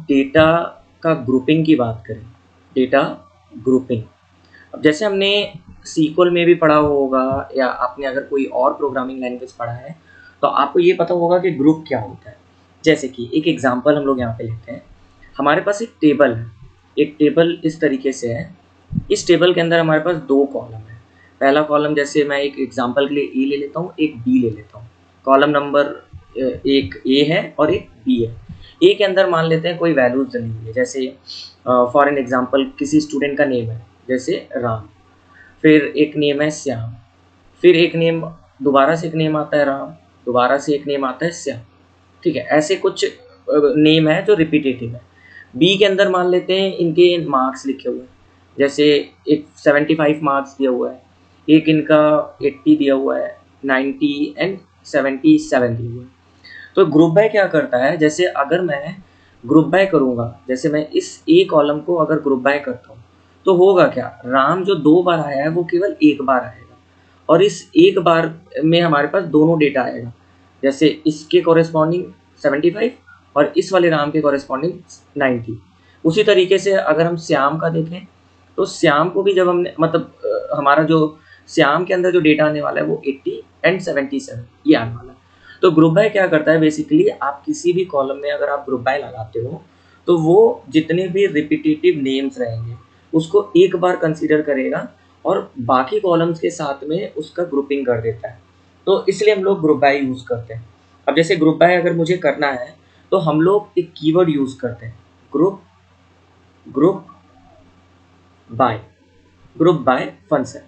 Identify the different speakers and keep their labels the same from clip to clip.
Speaker 1: Data का grouping की बात करें, डेटा ग्रुपिंग, अब जैसे हमने सीक्वल में भी पढ़ा होगा या आपने अगर कोई और प्रोग्रामिंग लैंग्वेज पढ़ा है तो आपको ये पता होगा कि ग्रुप क्या होता है। जैसे कि एक एग्जांपल हम लोग यहाँ पे लेते हैं, हमारे पास एक टेबल है, एक टेबल इस तरीके से है, इस टेबल के अंदर हमारे पास दो कॉलम है। पहला कॉलम जैसे मैं एक एग्जांपल के लिए ए ले लेता हूँ, एक बी ले लेता हूँ। कॉलम नंबर एक ए है और एक बी है। ए के अंदर मान लेते हैं कोई वैल्यूज डली हुई है, जैसे फॉर एन एग्जांपल किसी स्टूडेंट का नेम है जैसे राम, फिर एक नेम है श्याम, फिर एक नेम दोबारा से एक नेम आता है राम, दोबारा से एक नेम आता है श्याम। ठीक है, ऐसे कुछ नेम है जो रिपीटेटिव है। बी के अंदर मान लेते हैं इनके मार्क्स लिखे हुए हैं, जैसे एक 75 मार्क्स दिया हुआ है, एक इनका 80 दिया हुआ है, 90 एंड 77 दिया हुआ है। तो ग्रुप बाय क्या करता है, जैसे अगर मैं ग्रुप बाय करूँगा, जैसे मैं इस ए कॉलम को अगर ग्रुप बाय करता हूँ तो होगा क्या, राम जो 2 बार आया है वो केवल 1 बार आएगा और इस 1 बार में हमारे पास दोनों डेटा आएगा, जैसे इसके कॉरेस्पॉन्डिंग 75 और इस वाले राम के कॉरेस्पॉन्डिंग 90। उसी तरीके से अगर हम श्याम का देखें तो श्याम को भी जब हमने मतलब हमारा जो श्याम के अंदर जो डेटा आने वाला है वो 80 एंड 77 ये आने वाला है। तो ग्रुप बाय क्या करता है, बेसिकली आप किसी भी कॉलम में अगर आप ग्रुप बाय लगाते हो तो वो जितने भी रिपीटेटिव नेम्स रहेंगे उसको एक बार कंसीडर करेगा और बाकी कॉलम्स के साथ में उसका ग्रुपिंग कर देता है। तो इसलिए हम लोग ग्रुप बाय यूज़ करते हैं। अब जैसे ग्रुप बाय अगर मुझे करना है तो हम लोग एक कीवर्ड यूज़ करते हैं, group by, group by function.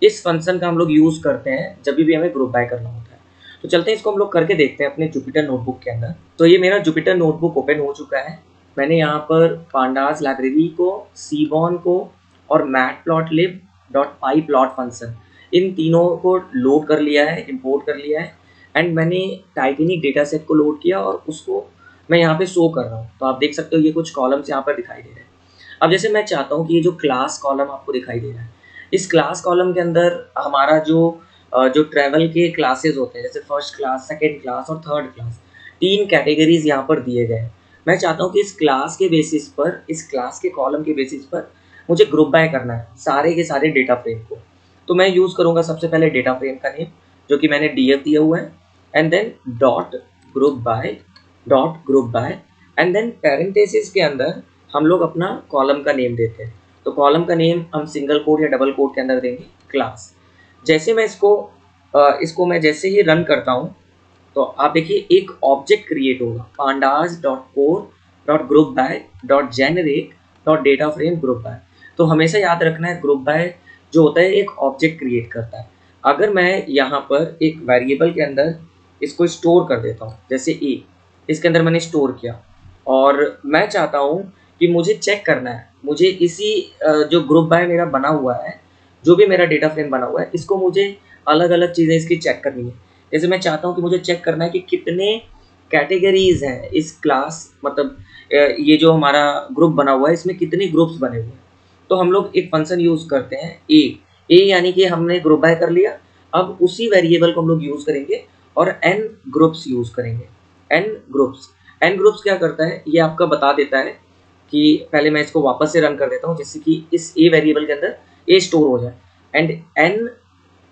Speaker 1: इस फंक्शन का हम लोग यूज़ करते हैं जब भी हमें ग्रुप बाय करना होता है। तो चलते हैं इसको हम लोग करके देखते हैं अपने जुपिटर नोटबुक के अंदर। तो ये मेरा जुपिटर नोटबुक ओपन हो चुका है। मैंने यहाँ पर पांडास लाइब्रेरी को, सीबॉन को और matplotlib dot pi plot function in तीनों को लोड कर लिया है, इंपोर्ट कर लिया है एंड मैंने टाइटेनिक डेटा सेट को लोड किया और उसको मैं यहाँ पे शो कर रहा हूँ। तो आप देख सकते हो ये कुछ कॉलम्स यहाँ पर दिखाई दे रहे हैं। अब जैसे मैं चाहता हूँ कि ये जो क्लास कॉलम आपको दिखाई दे रहा है, इस क्लास कॉलम के अंदर हमारा जो ट्रैवल के क्लासेस होते हैं, जैसे फर्स्ट क्लास, सेकंड क्लास और थर्ड क्लास, 3 कैटेगरीज यहाँ पर दिए गए हैं। मैं चाहता हूँ कि इस क्लास के बेसिस पर, इस क्लास के कॉलम के बेसिस पर मुझे ग्रुप बाय करना है सारे के सारे डेटा फ्रेम को। तो मैं यूज़ करूँगा सबसे पहले डेटा फ्रेम का नेम जो कि मैंने डीएफ दिया हुआ है and then dot group by and then parenthesis के अंदर हम लोग अपना कॉलम का नेम देते हैं। तो कॉलम का नेम हम सिंगल कोट या डबल कोट के अंदर देंगे क्लास। जैसे मैं इसको मैं जैसे ही रन करता हूँ तो आप देखिए एक ऑब्जेक्ट क्रिएट होगा, pandas dot core dot group bye dot generate dot data frame group by. तो हमेशा याद रखना है ग्रुप बाय जो होता है एक ऑब्जेक्ट क्रिएट करता है। अगर मैं यहाँ पर एक वेरिएबल के अंदर इसको स्टोर कर देता हूँ, जैसे ए, इसके अंदर मैंने स्टोर किया और मैं चाहता हूँ कि मुझे चेक करना है, मुझे इसी जो ग्रुप बाय मेरा बना हुआ है, जो भी मेरा डेटा फ्रेम बना हुआ है, इसको मुझे अलग अलग चीज़ें इसकी चेक करनी है। जैसे मैं चाहता हूँ कि मुझे चेक करना है कि कितने कैटेगरीज हैं इस क्लास, मतलब ये जो हमारा ग्रुप बना हुआ है इसमें कितने ग्रुप्स बने हुए हैं। तो हम लोग एक फंक्शन यूज़ करते हैं ए यानी कि हमने ग्रुप बाय कर लिया। अब उसी वेरिएबल को हम लोग यूज़ करेंगे और एन ग्रुप्स यूज़ करेंगे। एन ग्रुप्स क्या करता है ये आपका बता देता है कि पहले मैं इसको वापस से रन कर देता हूँ जिससे कि इस ए वेरिएबल के अंदर ए स्टोर हो जाए एंड एन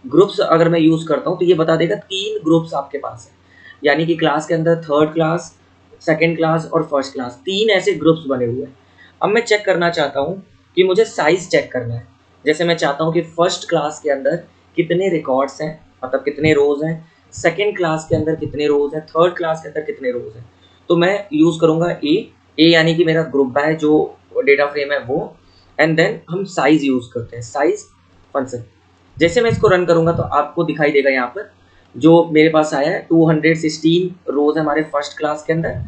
Speaker 1: ग्रुप्स अगर मैं यूज़ करता हूँ तो ये बता देगा 3 ग्रुप्स आपके पास है, यानी कि क्लास के अंदर थर्ड क्लास, सेकेंड क्लास और फर्स्ट क्लास, 3 ऐसे ग्रुप्स बने हुए हैं। अब मैं चेक करना चाहता हूँ कि मुझे साइज़ चेक करना है। जैसे मैं चाहता हूँ कि फर्स्ट क्लास के अंदर कितने रिकॉर्ड्स हैं, मतलब कितने रोज़ हैं, सेकेंड क्लास के अंदर कितने रोज़ हैं, थर्ड क्लास के अंदर कितने रोज़ हैं। तो मैं यूज़ करूँगा ए यानी कि मेरा ग्रुप बाय जो डेटा फ्रेम है वो, एंड देन हम साइज़ यूज़ करते हैं, साइज़ फंक्शन। जैसे मैं इसको रन करूँगा तो आपको दिखाई देगा यहाँ पर जो मेरे पास आया है 216 रोज़ है हमारे फर्स्ट क्लास के अंदर,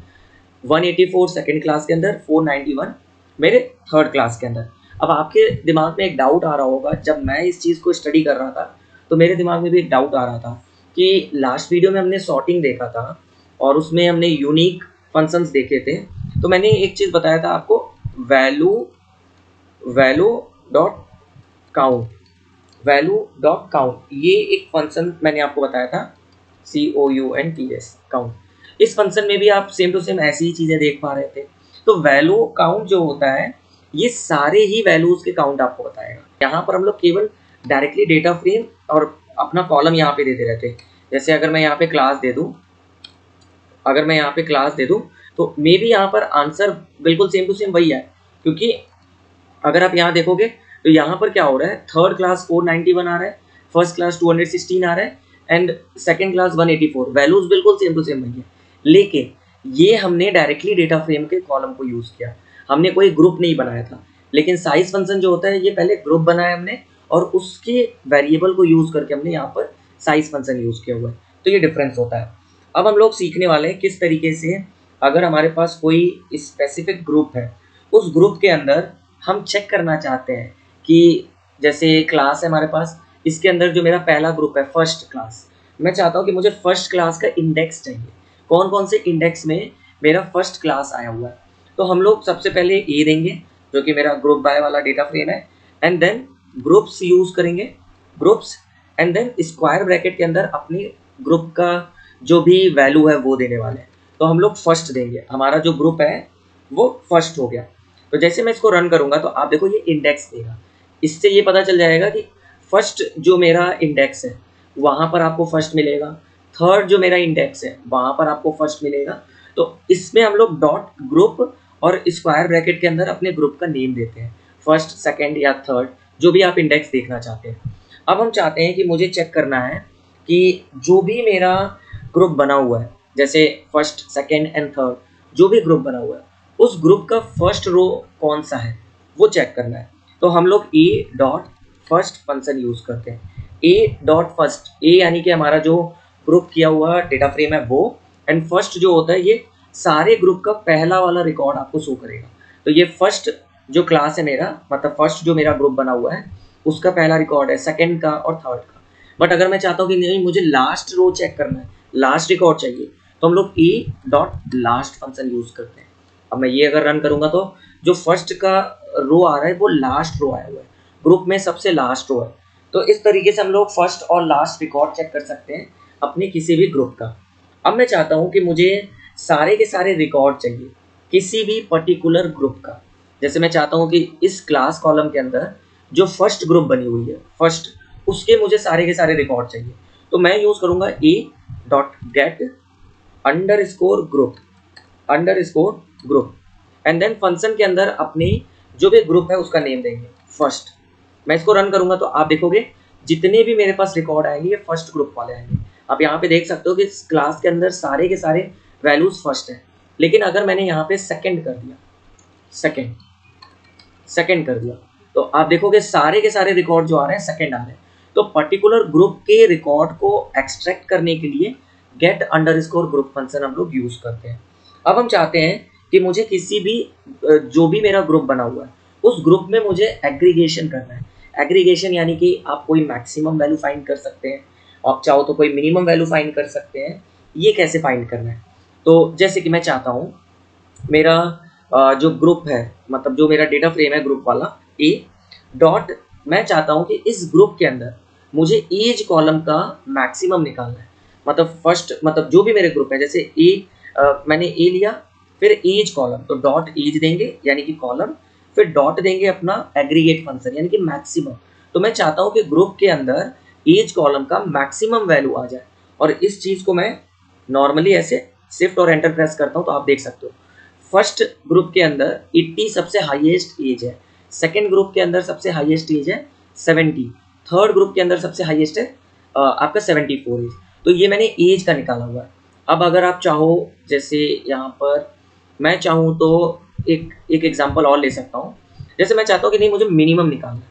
Speaker 1: 184 सेकेंड क्लास के अंदर, 491 मेरे थर्ड क्लास के अंदर। अब आपके दिमाग में एक डाउट आ रहा होगा, जब मैं इस चीज़ को स्टडी कर रहा था तो मेरे दिमाग में भी एक डाउट आ रहा था कि लास्ट वीडियो में हमने सॉर्टिंग देखा था और उसमें हमने यूनिक फंक्शंस देखे थे। तो मैंने एक चीज़ बताया था आपको, वैल्यू डॉट काउंट, ये एक फंक्शन मैंने आपको बताया था, COUNTS काउंट। इस फंक्शन में भी आप सेम टू सेम ऐसी ही चीज़ें देख पा रहे थे। तो वैल्यू काउंट जो होता है ये सारे ही वैल्यूज के काउंट आपको बताएगा। यहाँ पर हम लोग केवल डायरेक्टली डेटा फ्रेम और अपना कॉलम यहाँ पे देते रहते हैं। जैसे अगर मैं यहाँ पे क्लास दे दूँ, तो मे बी यहाँ पर आंसर बिल्कुल सेम टू सेम वही है, क्योंकि अगर आप यहाँ देखोगे तो यहाँ पर क्या हो रहा है, थर्ड क्लास 491 आ रहा है, फर्स्ट क्लास 216 आ रहा है एंड सेकंड क्लास 184, वैल्यूज बिल्कुल सेम टू सेम वही है। लेकिन ये हमने डायरेक्टली डेटा फ्रेम के कॉलम को यूज़ किया, हमने कोई ग्रुप नहीं बनाया था। लेकिन साइज फंक्शन जो होता है ये पहले ग्रुप बनाया हमने और उसके वेरिएबल को यूज़ करके हमने यहाँ पर साइज फंक्शन यूज़ किया हुआ है। तो ये डिफरेंस होता है। अब हम लोग सीखने वाले हैं किस तरीके से अगर हमारे पास कोई स्पेसिफिक ग्रुप है, उस ग्रुप के अंदर हम चेक करना चाहते हैं कि जैसे क्लास है हमारे पास, इसके अंदर जो मेरा पहला ग्रुप है फर्स्ट क्लास, मैं चाहता हूँ कि मुझे फर्स्ट क्लास का इंडेक्स चाहिए, कौन कौन से इंडेक्स में मेरा फर्स्ट क्लास आया हुआ है। तो हम लोग सबसे पहले ए देंगे जो कि मेरा ग्रुप बाय वाला डेटा फ्रेम है, एंड देन ग्रुप्स यूज़ करेंगे, groups, and then square bracket के अंदर अपने ग्रुप का जो भी वैल्यू है वो देने वाले हैं। तो हम लोग फर्स्ट देंगे, हमारा जो ग्रुप है वो फर्स्ट हो गया। तो जैसे मैं इसको रन करूँगा तो आप देखो ये इंडेक्स देगा, इससे ये पता चल जाएगा कि फर्स्ट जो मेरा इंडेक्स है वहाँ पर आपको फर्स्ट मिलेगा, थर्ड जो मेरा इंडेक्स है वहाँ पर आपको फर्स्ट मिलेगा। तो इसमें हम लोग डॉट ग्रुप और स्क्वायर ब्रैकेट के अंदर अपने ग्रुप का नेम देते हैं, फर्स्ट, सेकेंड या थर्ड, जो भी आप इंडेक्स देखना चाहते हैं। अब हम चाहते हैं कि मुझे चेक करना है कि जो भी मेरा ग्रुप बना हुआ है, जैसे फर्स्ट, सेकेंड एंड थर्ड, जो भी ग्रुप बना हुआ है उस ग्रुप का फर्स्ट रो कौन सा है वो चेक करना है। तो हम लोग ए डॉट फर्स्ट फंक्शन यूज़ करते हैं। ए डॉट फर्स्ट, ए यानी कि हमारा जो ग्रुप किया हुआ डेटा फ्रेम है वो, एंड फर्स्ट जो होता है ये सारे ग्रुप का पहला वाला रिकॉर्ड आपको शो करेगा। तो ये फर्स्ट जो क्लास है मेरा, मतलब फर्स्ट जो मेरा ग्रुप बना हुआ है उसका पहला रिकॉर्ड है, सेकेंड का और थर्ड का। बट अगर मैं चाहता हूँ कि नहीं मुझे लास्ट रो चेक करना है, लास्ट रिकॉर्ड चाहिए, तो हम लोग ए डॉट लास्ट फंक्शन यूज़ करते हैं। अब मैं ये अगर रन करूँगा तो जो फर्स्ट का रो आ रहा है वो लास्ट रो आया हुआ है, ग्रुप में सबसे लास्ट रो है। तो इस तरीके से हम लोग फर्स्ट और लास्ट रिकॉर्ड चेक कर सकते हैं अपने किसी भी ग्रुप का। अब मैं चाहता हूँ कि मुझे सारे के सारे रिकॉर्ड चाहिए किसी भी पर्टिकुलर ग्रुप का। जैसे मैं चाहता हूँ कि इस क्लास कॉलम के अंदर जो फर्स्ट ग्रुप बनी हुई है फर्स्ट, उसके मुझे सारे के सारे रिकॉर्ड चाहिए। तो मैं यूज़ करूँगा a dot get underscore group and then function के अंदर अपने जो भी ग्रुप है उसका नेम देंगे फर्स्ट। मैं इसको रन करूँगा तो आप देखोगे जितने भी मेरे पास रिकॉर्ड आएंगे ये फर्स्ट ग्रुप वाले आएंगे। आप यहाँ पे देख सकते हो कि इस क्लास के अंदर सारे के सारे वैल्यूज़ फर्स्ट हैं। लेकिन अगर मैंने यहाँ पे सेकंड कर दिया, सेकंड कर दिया, तो आप देखोगे सारे के सारे रिकॉर्ड जो आ रहे हैं सेकंड आ रहे हैं। तो पर्टिकुलर ग्रुप के रिकॉर्ड को एक्सट्रैक्ट करने के लिए गेट अंडरस्कोर ग्रुप फंक्शन हम लोग यूज़ करते हैं। अब हम चाहते हैं कि मुझे किसी भी जो भी मेरा ग्रुप बना हुआ है उस ग्रुप में मुझे एग्रीगेशन करना है। एग्रीगेशन यानी कि आप कोई मैक्सिमम वैल्यू फाइंड कर सकते हैं, आप चाहो तो कोई मिनिमम वैल्यू फाइंड कर सकते हैं। ये कैसे फाइंड करना है, तो जैसे कि मैं चाहता हूँ मेरा जो ग्रुप है, मतलब जो मेरा डेटा फ्रेम है ग्रुप वाला ए डॉट, मैं चाहता हूँ कि इस ग्रुप के अंदर मुझे एज कॉलम का मैक्सिमम निकालना है। मतलब फर्स्ट, मतलब जो भी मेरे ग्रुप है, जैसे ए मैंने ए लिया, फिर एज कॉलम, तो डॉट एज देंगे यानी कि कॉलम, फिर डॉट देंगे अपना एग्रीगेट फंक्शन यानी कि मैक्सिमम। तो मैं चाहता हूँ कि ग्रुप के अंदर एज कॉलम का मैक्सिमम वैल्यू आ जाए, और इस चीज़ को मैं नॉर्मली ऐसे शिफ्ट और एंटर प्रेस करता हूँ तो आप देख सकते हो फर्स्ट ग्रुप के अंदर 80 सबसे हाईएस्ट एज है, सेकेंड ग्रुप के अंदर सबसे हाईएस्ट एज है 70, थर्ड ग्रुप के अंदर सबसे हाईएस्ट है आपका 74 एज। तो ये मैंने एज का निकाला हुआ है। अब अगर आप चाहो, जैसे यहाँ पर मैं चाहूँ तो एक एग्जांपल और ले सकता हूँ। जैसे मैं चाहता हूँ कि नहीं मुझे मिनिमम निकालना है,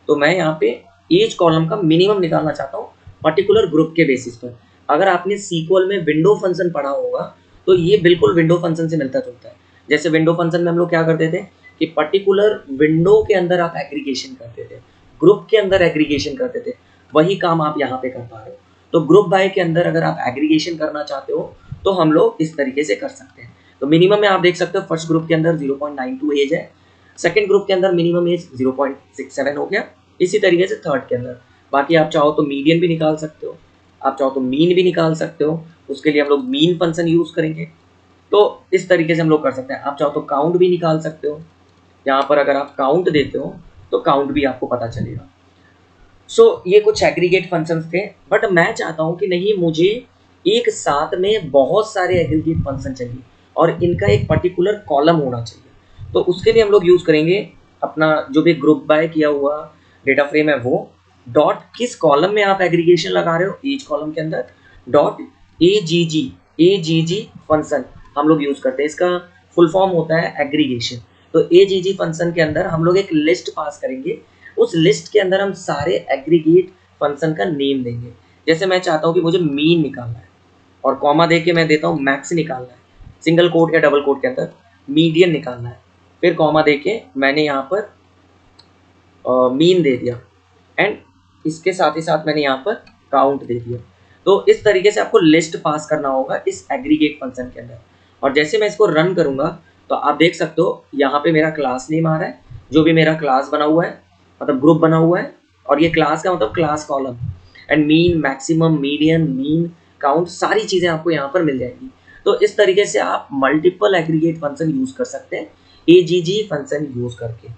Speaker 1: तो मैं यहाँ पे एज कॉलम का मिनिमम निकालना चाहता हूँ पर्टिकुलर ग्रुप के बेसिस पर। अगर आपने सीक्वल में विंडो फंक्शन पढ़ा होगा तो ये बिल्कुल विंडो फंक्शन से मिलता जुलता है। जैसे विंडो फंक्शन में हम लोग क्या करते थे कि पर्टिकुलर विंडो के अंदर आप एग्रीगेशन करते थे, ग्रुप के अंदर एग्रीगेशन करते थे, वही काम आप यहाँ पे कर पा रहे हो। तो ग्रुप बाय के अंदर अगर आप एग्रीगेशन करना चाहते हो तो हम लोग इस तरीके से कर सकते हैं। तो मिनिमम में आप देख सकते हो फर्स्ट ग्रुप के अंदर 0.92 एज है, सेकंड ग्रुप के अंदर मिनिमम एज 0.67 हो गया, इसी तरीके से थर्ड के अंदर। बाकी आप चाहो तो मीडियन भी निकाल सकते हो, आप चाहो तो मीन भी निकाल सकते हो। उसके लिए हम लोग मीन फंक्शन यूज़ करेंगे। तो इस तरीके से हम लोग कर सकते हैं। आप चाहो तो काउंट भी निकाल सकते हो, यहाँ पर अगर आप काउंट देते हो तो काउंट भी आपको पता चलेगा। ये कुछ एग्रीगेट फंक्शंस थे, बट मैं चाहता हूँ कि नहीं, मुझे एक साथ में बहुत सारे एग्रीगेट फंक्शन चाहिए और इनका एक पर्टिकुलर कॉलम होना चाहिए। तो उसके लिए हम लोग यूज़ करेंगे अपना जो भी ग्रुप बाय किया हुआ डेटा फ्रेम है वो, डॉट किस कॉलम में आप एग्रीगेशन लगा रहे हो, ईच कॉलम के अंदर डॉट एजीजी फंक्शन हम लोग यूज़ करते हैं। इसका फुल फॉर्म होता है एग्रीगेशन। तो एजीजी फंक्शन के अंदर हम लोग एक लिस्ट पास करेंगे, उस लिस्ट के अंदर हम सारे एग्रीगेट फंक्शन का नेम देंगे। जैसे मैं चाहता हूँ कि मुझे मीन निकालना है और कॉमा दे के मैं देता हूँ मैक्स निकालना है, सिंगल कोट या डबल कोट के अंदर मीडियन निकालना है, फिर कॉमा दे के मैंने यहाँ पर मीन दे दिया एंड इसके साथ ही साथ मैंने यहाँ पर काउंट दे दिया। तो इस तरीके से आपको लिस्ट पास करना होगा इस एग्रीगेट फंक्शन के अंदर। और जैसे मैं इसको रन करूँगा तो आप देख सकते हो यहाँ पे मेरा क्लास नेम आ रहा है, जो भी मेरा क्लास बना हुआ है, मतलब ग्रुप बना हुआ है, और ये क्लास का मतलब class column and mean, maximum, median, mean, count, सारी चीज़ें आपको यहाँ पर मिल जाएंगी। तो इस तरीके से आप मल्टीपल एग्रीगेट फंक्शन यूज़ कर सकते हैं एजीजी फंक्शन यूज़ करके।